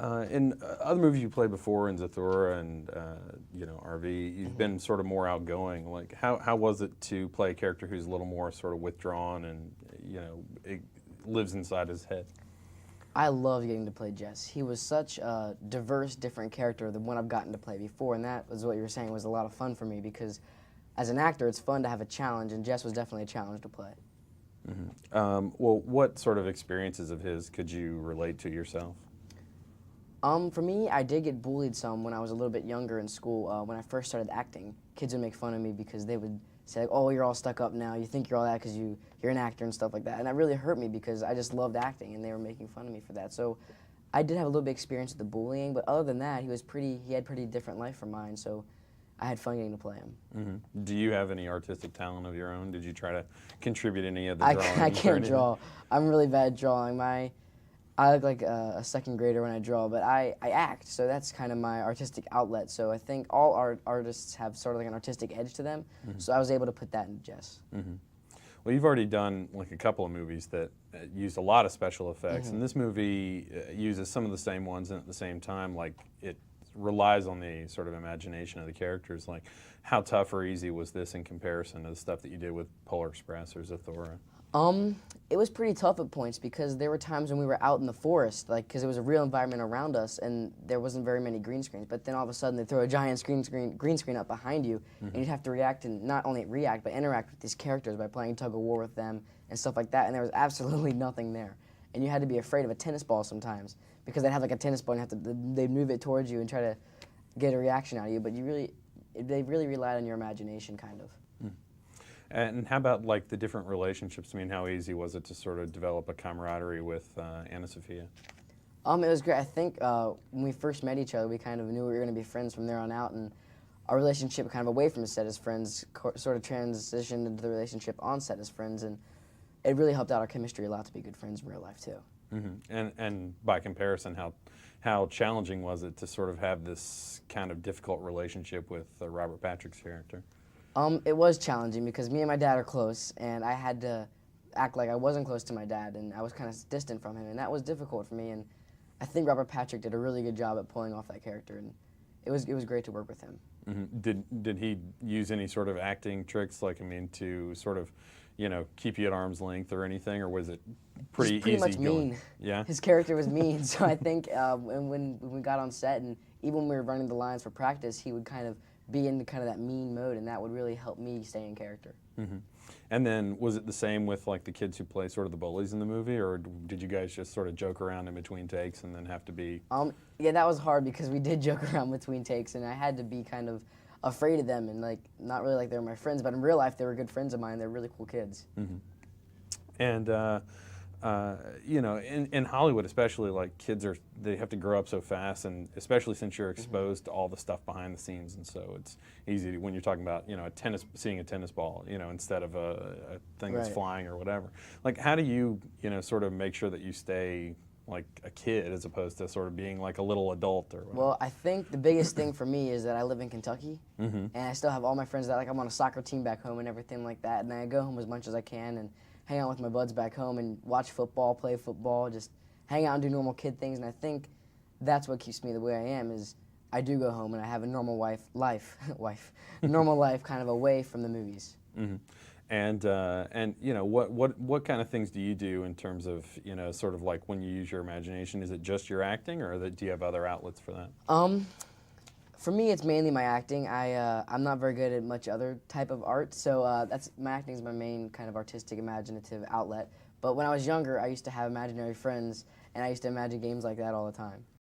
In other movies you played before, in Zathura and RV, you've been sort of more outgoing. Like, how was it to play a character who's a little more sort of withdrawn and it lives inside his head? I loved getting to play Jess. He was such a diverse, different character than what I've gotten to play before, and that was what you were saying was a lot of fun for me because as an actor, it's fun to have a challenge, and Jess was definitely a challenge to play. Well, what sort of experiences of his could you relate to yourself? For me, I did get bullied some when I was a little bit younger in school. When I first started acting, kids would make fun of me because they would say, like, "Oh, you're all stuck up now. You think you're all that because you're an actor and stuff like that." And that really hurt me because I just loved acting, and they were making fun of me for that. So I did have a little bit of experience with the bullying, but other than that, he had pretty different life from mine. So I had fun getting to play him. Do you have any artistic talent of your own? Did you try to contribute any of the I, drawings? I or can't anything? draw. I'm really bad at drawing. I look like a second grader when I draw, but I act, so that's kind of my artistic outlet. So I think all artists have sort of like an artistic edge to them, so I was able to put that in Jess. Well, you've already done like a couple of movies that used a lot of special effects, and this movie uses some of the same ones, and at the same time, like it relies on the sort of imagination of the characters. Like, how tough or easy was this in comparison to the stuff that you did with Polar Express or Zathura? It was pretty tough at points because there were times when we were out in the forest, like, because it was a real environment around us and there wasn't very many green screens, but then all of a sudden they throw a giant green screen up behind you and you'd have to react and not only react, but interact with these characters by playing tug of war with them and stuff like that, and there was absolutely nothing there. And you had to be afraid of a tennis ball sometimes because they'd have like a tennis ball and they'd move it towards you and try to get a reaction out of you, but they really relied on your imagination, kind of. And how about like the different relationships? I mean, how easy was it to sort of develop a camaraderie with AnnaSophia? It was great. I think when we first met each other, we kind of knew we were going to be friends from there on out, and our relationship kind of away from set as friends sort of transitioned into the relationship on set as friends, and it really helped out our chemistry a lot to be good friends in real life too. And by comparison, how challenging was it to sort of have this kind of difficult relationship with Robert Patrick's character? It was challenging because me and my dad are close, and I had to act like I wasn't close to my dad, and I was kind of distant from him, and that was difficult for me. And I think Robert Patrick did a really good job at pulling off that character, and it was great to work with him. Did he use any sort of acting tricks, like, I mean, to sort of, keep you at arm's length or anything, or was it pretty He's pretty easy much going? mean. Yeah. His character was mean, so I think when we got on set and even when we were running the lines for practice, he would kind of be in kind of that mean mode, and that would really help me stay in character. And then was it the same with like the kids who play sort of the bullies in the movie, or did you guys just sort of joke around in between takes and then have to be? Yeah, that was hard because we did joke around between takes, and I had to be kind of afraid of them and like not really like they were my friends, but in real life they were good friends of mine. They're really cool kids. And in Hollywood especially, like they have to grow up so fast, and especially since you're exposed to all the stuff behind the scenes, and so it's easy when you're talking about seeing a tennis ball, instead of a thing that's Right. flying or whatever. Like, how do you sort of make sure that you stay like a kid as opposed to sort of being like a little adult or whatever? Well, I think the biggest thing for me is that I live in Kentucky, and I still have all my friends that like I'm on a soccer team back home and everything like that, and I go home as much as I can and hang out with my buds back home and watch football, play football, just hang out and do normal kid things, and I think that's what keeps me the way I am is I do go home and I have a normal normal life kind of away from the movies. And what kind of things do you do in terms of sort of like when you use your imagination? Is it just your acting, or do you have other outlets for that? For me, it's mainly my acting. I'm not very good at much other type of art, so my acting is my main kind of artistic, imaginative outlet. But when I was younger, I used to have imaginary friends, and I used to imagine games like that all the time.